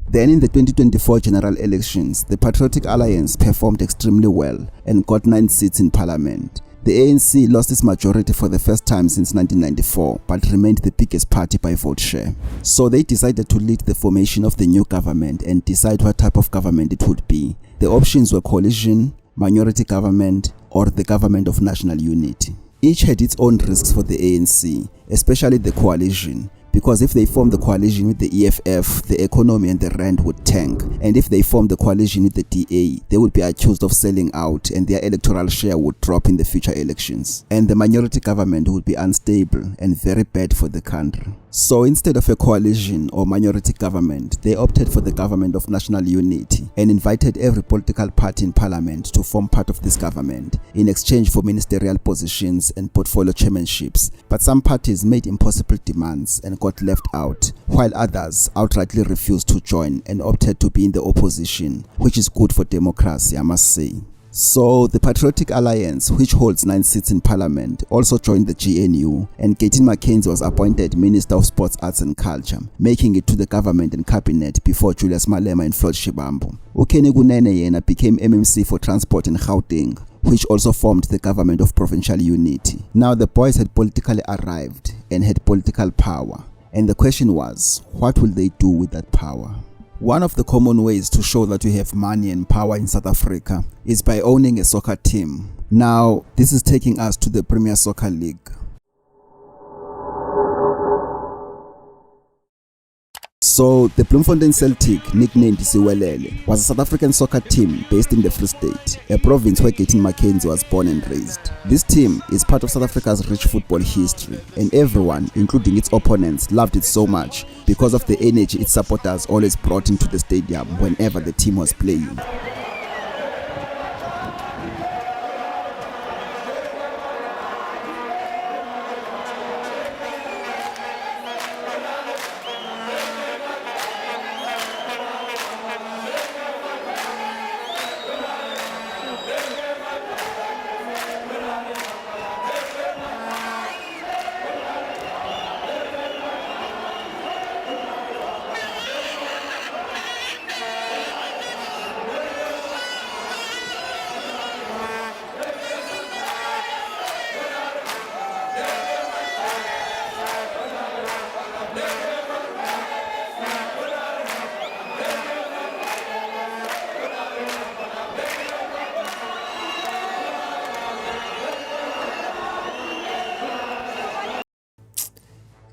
Then in the 2024 general elections, the Patriotic Alliance performed extremely well and got 9 seats in parliament. The ANC lost its majority for the first time since 1994, but remained the biggest party by vote share. So they decided to lead the formation of the new government and decide what type of government it would be. The options were coalition, minority government, or the government of national unity. Each had its own risks for the ANC, especially the coalition. Because if they form the coalition with the EFF, the economy and the rand would tank. And if they form the coalition with the DA, they would be accused of selling out and their electoral share would drop in the future elections. And the minority government would be unstable and very bad for the country. So instead of a coalition or minority government, they opted for the government of national unity and invited every political party in parliament to form part of this government in exchange for ministerial positions and portfolio chairmanships. But some parties made impossible demands and got left out, while others outrightly refused to join and opted to be in the opposition, which is good for democracy, I must say. So the Patriotic Alliance, which holds 9 seats in parliament, also joined the GNU, and Gayton McKenzie was appointed Minister of Sports, Arts and Culture, making it to the government and cabinet before Julius Malema and Floyd Shivambu. Kunene yena became MMC for Transport in Gauteng, which also formed the government of provincial unity. Now the boys had politically arrived and had political power, and the question was, what will they do with that power? One of the common ways to show that you have money and power in South Africa is by owning a soccer team. Now, this is taking us to the Premier Soccer League. So, the Bloemfontein Celtic, nicknamed Isiwelele, was a South African soccer team based in the Free State, a province where Gayton McKenzie was born and raised. This team is part of South Africa's rich football history, and everyone, including its opponents, loved it so much because of the energy its supporters always brought into the stadium whenever the team was playing.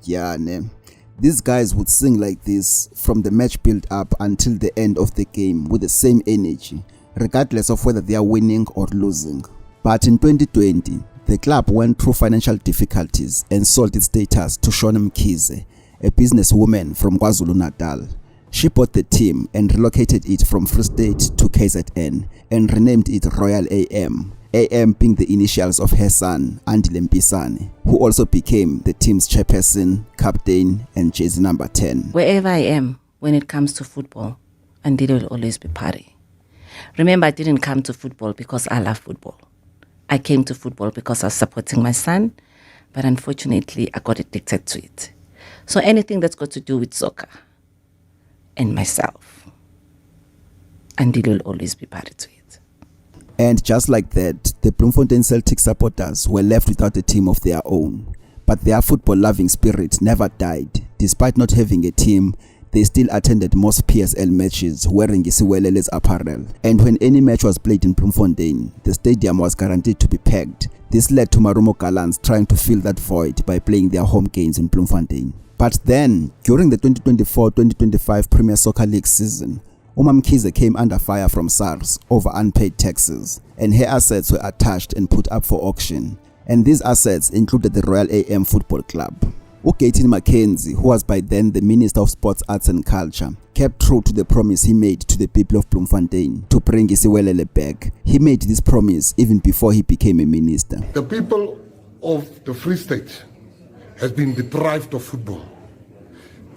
Yeah, these guys would sing like this from the match build up until the end of the game with the same energy, regardless of whether they are winning or losing. But in 2020, the club went through financial difficulties and sold its status to Kunene Mkhize, a businesswoman from KwaZulu-Natal. She bought the team and relocated it from Free State to KZN and renamed it Royal AM. AM being the initials of her son, Andile Mpisane, who also became the team's chairperson, captain, and jersey number 10. Wherever I am when it comes to football, Andile will always be party. Remember, I didn't come to football because I love football. I came to football because I was supporting my son, but unfortunately, I got addicted to it. So anything that's got to do with soccer and myself, Andile will always be party to it. And just like that, the Bloemfontein Celtic supporters were left without a team of their own. But their football-loving spirit never died. Despite not having a team, they still attended most PSL matches wearing Isiwelele's apparel. And when any match was played in Bloemfontein, the stadium was guaranteed to be packed. This led to Marumo Gallants trying to fill that void by playing their home games in Bloemfontein. But then, during the 2024-2025 Premier Soccer League season, Mkhize came under fire from SARS over unpaid taxes, and her assets were attached and put up for auction. And these assets included the Royal AM Football Club. Gayton McKenzie, who was by then the Minister of Sports, Arts and Culture, kept true to the promise he made to the people of Bloemfontein to bring Isiwelele back. He made this promise even before he became a minister. The people of the Free State has been deprived of football.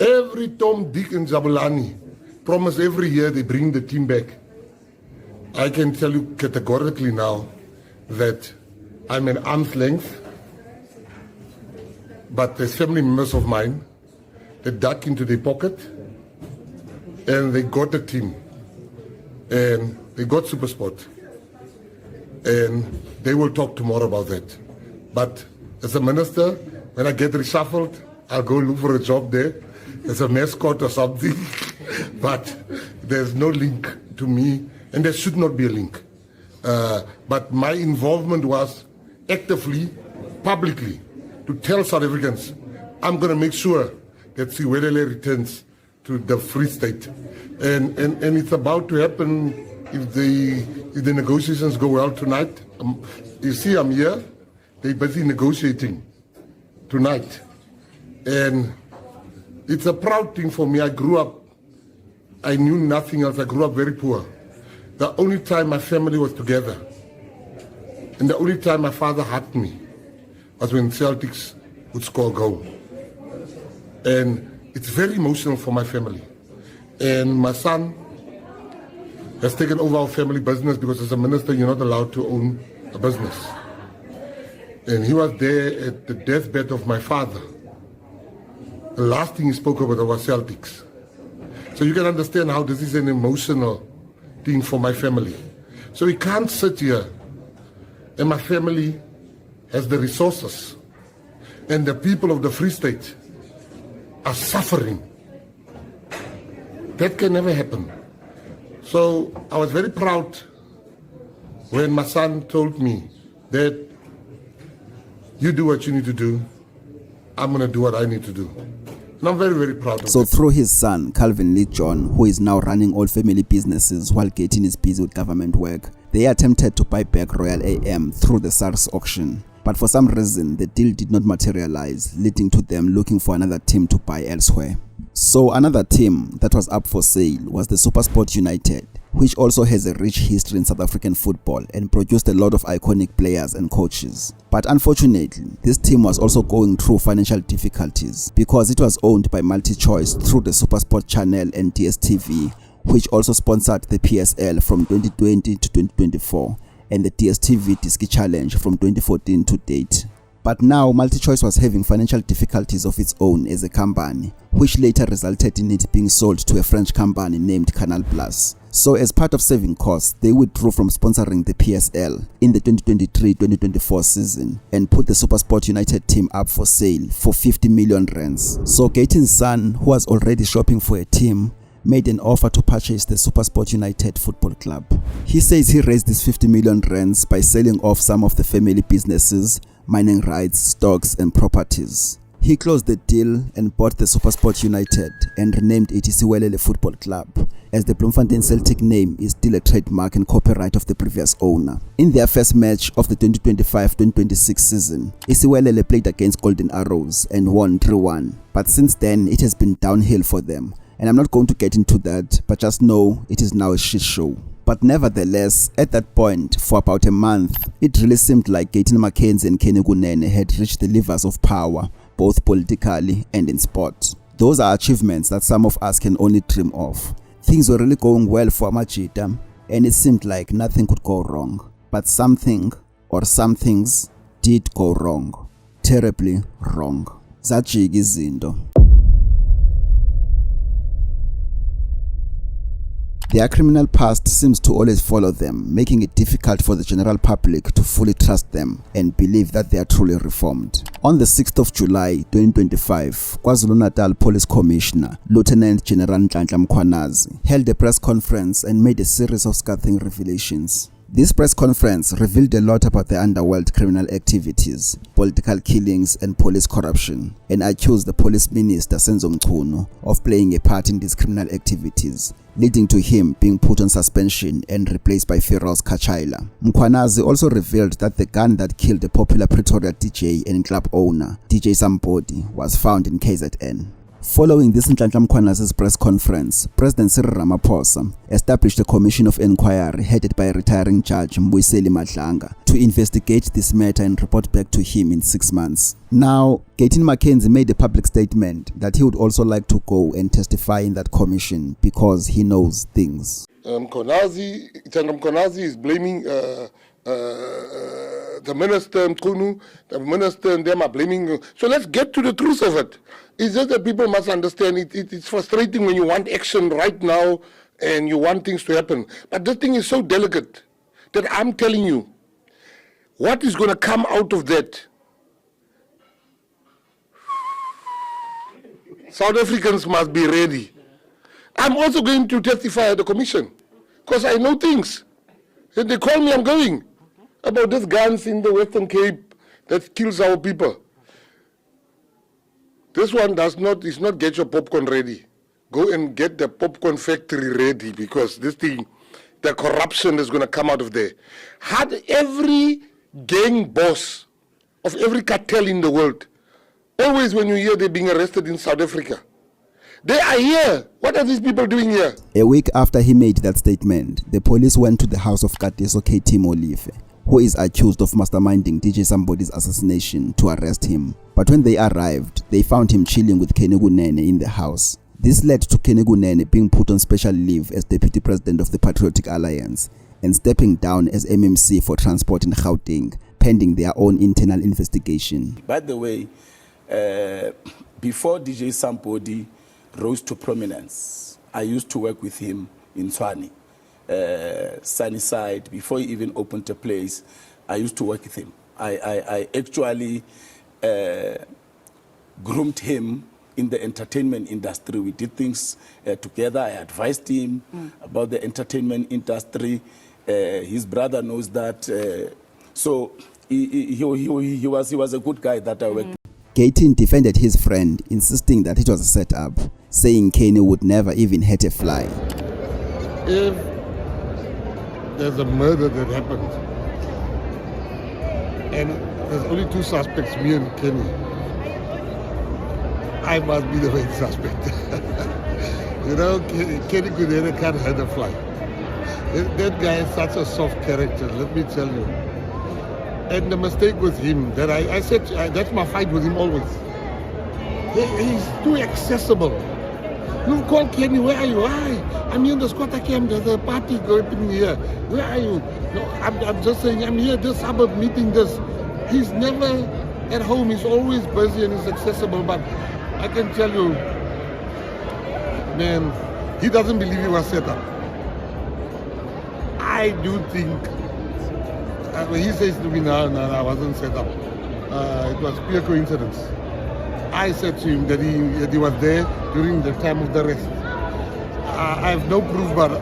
Every Tom, Dick and Zabulani promise every year they bring the team back. I can tell you categorically now that I'm an arm's length, but there's family members of mine that dug into their pocket and they got a team and they got SuperSport, and they will talk tomorrow about that. But as a minister, when I get reshuffled, I'll go look for a job there as a mascot or something. But there's no link to me, and there should not be a link. But my involvement was actively, publicly, to tell South Africans, I'm going to make sure that Isiwelele returns to the Free State. And it's about to happen if the negotiations go well tonight. You see, I'm here. They're busy negotiating tonight. And it's a proud thing for me. I knew nothing else. I grew up very poor. The only time my family was together and the only time my father hugged me was when Celtics would score a goal. And it's very emotional for my family. And my son has taken over our family business because as a minister, you're not allowed to own a business. And he was there at the deathbed of my father. The last thing he spoke about was Celtics. So you can understand how this is an emotional thing for my family. So we can't sit here and my family has the resources, and the people of the Free State are suffering. That can never happen. So I was very proud when my son told me that you do what you need to do, I'm going to do what I need to do. And I'm very, very proud of So it. through his son, Calvin Lee John, who is now running all family businesses while Gayton is busy with government work, they attempted to buy back Royal AM through the SARS auction. But for some reason, the deal did not materialize, leading to them looking for another team to buy elsewhere. So another team that was up for sale was the SuperSport United, which also has a rich history in South African football and produced a lot of iconic players and coaches. But unfortunately, this team was also going through financial difficulties because it was owned by MultiChoice through the SuperSport channel and DStv, which also sponsored the PSL from 2020 to 2024 and the DStv Diski Challenge from 2014 to date. But now MultiChoice was having financial difficulties of its own as a company, which later resulted in it being sold to a French company named Canal Plus. So as part of saving costs, they withdrew from sponsoring the PSL in the 2023-2024 season and put the SuperSport United team up for sale for 50 million rands. So Gayton's son, who was already shopping for a team, made an offer to purchase the SuperSport United Football Club. He says he raised these 50 million rands by selling off some of the family businesses, mining rights, stocks and properties. He closed the deal and bought the SuperSport United and renamed it Isiwelele Football Club, as the Bloemfontein Celtic name is still a trademark and copyright of the previous owner. In their first match of the 2025-2026 season, Isiwelele played against Golden Arrows and won 3-1. But since then, it has been downhill for them. And I'm not going to get into that, but just know it is now a shit show. But nevertheless, at that point, for about a month, it really seemed like Gayton McKenzie and Kunene had reached the levers of power, both politically and in sport. Those are achievements that some of us can only dream of. Things were really going well for Amajita, and it seemed like nothing could go wrong. But something, or some things, did go wrong. Terribly wrong. Zajika izinto. Their criminal past seems to always follow them, making it difficult for the general public to fully trust them and believe that they are truly reformed. On the 6th of July 2025, KwaZulu-Natal Police Commissioner Lieutenant General Nhlanhla Mkhwanazi held a press conference and made a series of scathing revelations. This press conference revealed a lot about the underworld criminal activities, political killings and police corruption, and accused the police minister Senzo Mchunu of playing a part in these criminal activities, leading to him being put on suspension and replaced by Feroz Kachaila. Mkhwanazi also revealed that the gun that killed the popular Pretoria DJ and club owner, DJ Sambodi, was found in KZN. Following this Nhlanhla Mkhwanazi's press conference, President Cyril Ramaphosa established a commission of inquiry headed by retiring Judge Mbuyiseli Madlanga to investigate this matter and report back to him in 6 months. Now, Gayton McKenzie made a public statement that he would also like to go and testify in that commission because he knows things. Mkhwanazi is blaming the minister Mchunu, the minister and them are blaming. So let's get to the truth of it. It's just that people must understand it's frustrating when you want action right now and you want things to happen. But this thing is so delicate that I'm telling you, what is going to come out of that? South Africans must be ready. I'm also going to testify at the commission because I know things. If they call me, I'm going. About these guns in the Western Cape that kills our people. This one is not get your popcorn ready. Go and get the popcorn factory ready because this thing, the corruption is going to come out of there. Had every gang boss of every cartel in the world, always when you hear they're being arrested in South Africa, they are here. What are these people doing here? A week after he made that statement, the police went to the house of Kateso KT Molife, who is accused of masterminding DJ Sambodi's assassination, to arrest him. But when they arrived, they found him chilling with Kunene in the house. This led to Kunene being put on special leave as Deputy President of the Patriotic Alliance and stepping down as MMC for transport in Gauteng, pending their own internal investigation. By the way, before DJ Sambodi rose to prominence, I used to work with him in Tshwane. Sunnyside, before he even opened a place I used to work with him. I actually groomed him in the entertainment industry. We did things together. I advised him about the entertainment industry. His brother knows that. So he was a good guy that I worked with. Gayton defended his friend, insisting that it was a setup, saying Kunene would never even hurt a fly. If there's a murder that happened, and there's only two suspects, me and Kenny, I must be the main suspect. You know, Kenny Kunene can't hurt a fly. That guy is such a soft character, let me tell you. And the mistake with him, that I said, that's my fight with him always. He's too accessible. You call Kenny, where are you? Why? I'm here in the squatter camp, there's a party going here. Where are you? No, I'm just saying, I'm here, this suburb meeting, this. He's never at home, he's always busy and he's accessible, but I can tell you, man, he doesn't believe he was set up. I do think, he says to me, no, I wasn't set up. It was pure coincidence. I said to him that he was there during the time of the arrest. I have no proof, but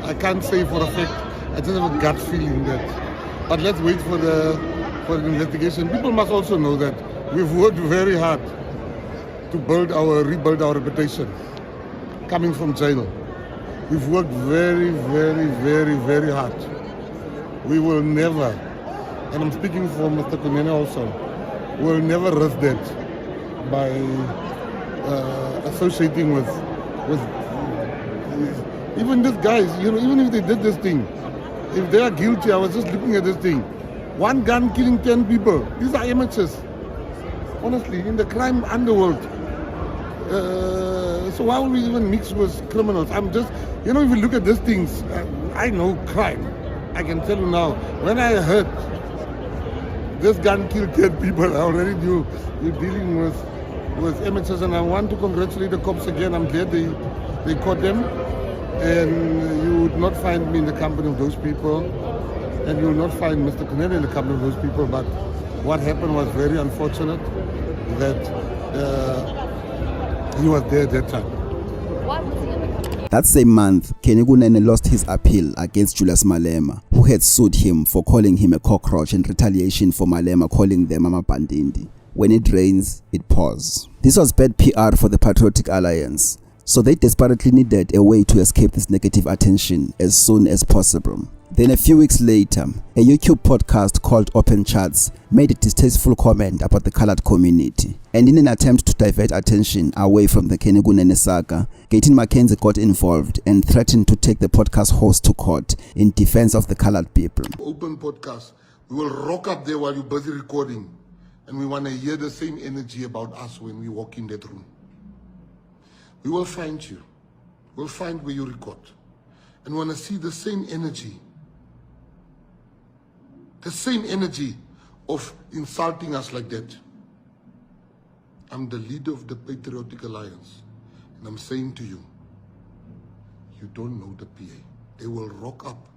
I can't say for a fact. I just have a gut feeling that. But let's wait for the investigation. People must also know that we've worked very hard to rebuild our reputation coming from jail. We've worked very, very, very, very hard. We will never, and I'm speaking for Mr. Kunene also, we'll never risk that by associating with even these guys, you know, even if they did this thing, if they are guilty, I was just looking at this thing. One gun killing 10 people. These are amateurs. Honestly, in the crime underworld. So why would we even mix with criminals? I'm just, you know, if you look at these things, I know crime. I can tell you now, when I heard this gun killed 10 people, I already knew you're dealing with amateurs, and I want to congratulate the cops again. I'm glad they caught them, and you would not find me in the company of those people, and you will not find Mr. Kunene in the company of those people, but what happened was very unfortunate that he was there at that time. That same month, Kunene lost his appeal against Julius Malema, who had sued him for calling him a cockroach in retaliation for Malema calling them Amabandindi. When it rains, it pours. This was bad PR for the Patriotic Alliance, so they desperately needed a way to escape this negative attention as soon as possible. Then a few weeks later, a YouTube podcast called Open Chats made a distasteful comment about the colored community. And in an attempt to divert attention away from the Kunene saga, Gayton McKenzie got involved and threatened to take the podcast host to court in defense of the colored people. Open podcast, we will rock up there while you're busy recording, and we want to hear the same energy about us when we walk in that room. We will find you. We'll find where you record. And we want to see the same energy. The same energy of insulting us like that. I'm the leader of the Patriotic Alliance, and I'm saying to you, you don't know the PA. They will rock up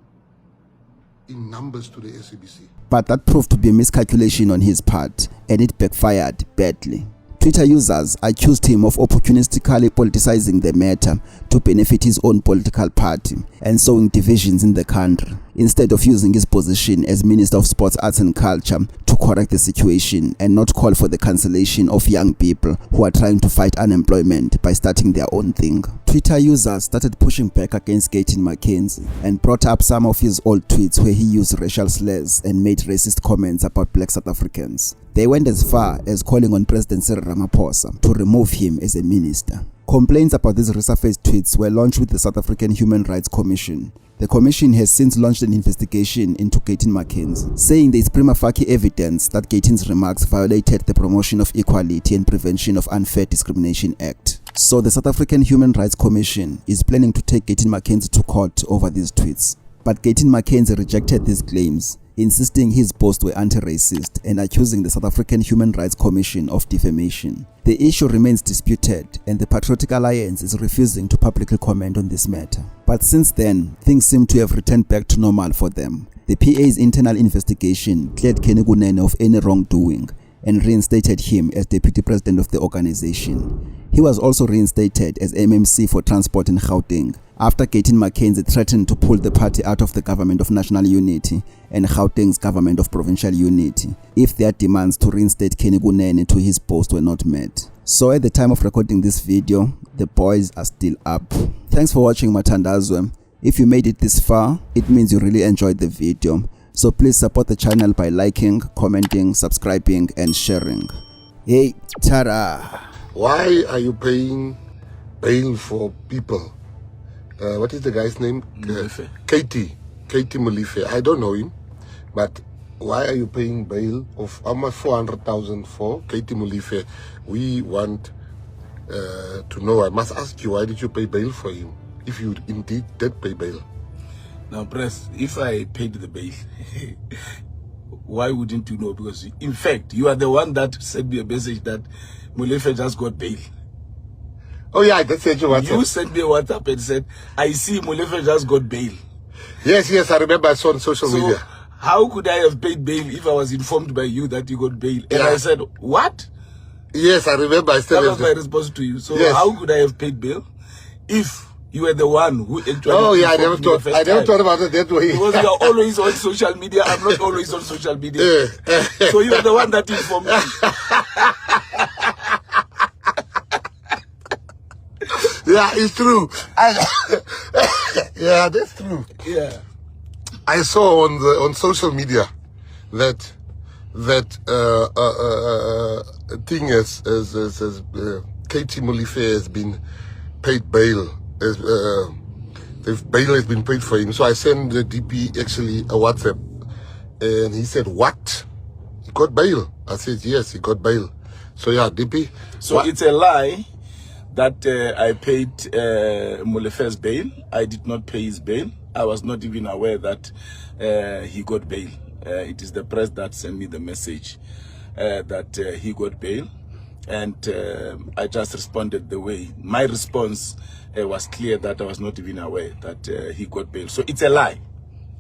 in numbers to the SABC. But that proved to be a miscalculation on his part, and it backfired badly. Twitter users accused him of opportunistically politicizing the matter to benefit his own political party and sowing divisions in the country, instead of using his position as Minister of Sports, Arts and Culture to correct the situation and not call for the cancellation of young people who are trying to fight unemployment by starting their own thing. Twitter users started pushing back against Gayton McKenzie and brought up some of his old tweets where he used racial slurs and made racist comments about black South Africans. They went as far as calling on President Ramaphosa to remove him as a minister. Complaints about these resurfaced tweets were launched with the South African Human Rights Commission. The commission has since launched an investigation into Gayton McKenzie, saying there is prima facie evidence that Gayton's remarks violated the Promotion of Equality and Prevention of Unfair Discrimination Act. So the South African Human Rights Commission is planning to take Gayton McKenzie to court over these tweets. But Gayton McKenzie rejected these claims, insisting his posts were anti-racist and accusing the South African Human Rights Commission of defamation. The issue remains disputed and the Patriotic Alliance is refusing to publicly comment on this matter. But since then, things seem to have returned back to normal for them. The PA's internal investigation cleared Kunene of any wrongdoing and reinstated him as deputy president of the organization. He was also reinstated as MMC for transport in Gauteng after Gayton McKenzie threatened to pull the party out of the government of national unity and Gauteng's government of provincial unity if their demands to reinstate Kunene to his post were not met. So at the time of recording this video, the boys are still up. Thanks for watching, Matandazwe. If you made it this far, it means you really enjoyed the video. So please support the channel by liking, commenting, subscribing and sharing. Hey, Tara! Why are you paying bail for people? What is the guy's name? Katie Molefe. I don't know him, but why are you paying bail of almost 400,000 for Katie Molefe? We want to know. I must ask you, why did you pay bail for him? If you indeed did pay bail. Now, Press, if I paid the bail, why wouldn't you know? Because, in fact, you are the one that sent me a message that Molefe just got bail. Oh, yeah, that's it. You sent me a WhatsApp and said, I see Molefe just got bail. Yes, I remember. I saw on social media. How could I have paid bail if I was informed by you that you got bail? And I said, what? Yes, I remember. That was my response to you. So how could I have paid bail if you were the one who actually... Oh, yeah, I never thought about it that way. Because you are always on social media. I'm not always on social media. So you are the one that informed me. Yeah, it's true. Yeah, that's true. Yeah. I saw on social media that thing as Katie Molefe has been paid bail. The bail has been paid for him. So I sent the DP actually a WhatsApp, and he said, "What? He got bail?" I said, "Yes, he got bail." So yeah, DP. So it's a lie that I paid Molefe's bail. I did not pay his bail. I was not even aware that he got bail. It is the press that sent me the message that he got bail. And I just responded the way. My response was clear that I was not even aware that he got bail. So it's a lie.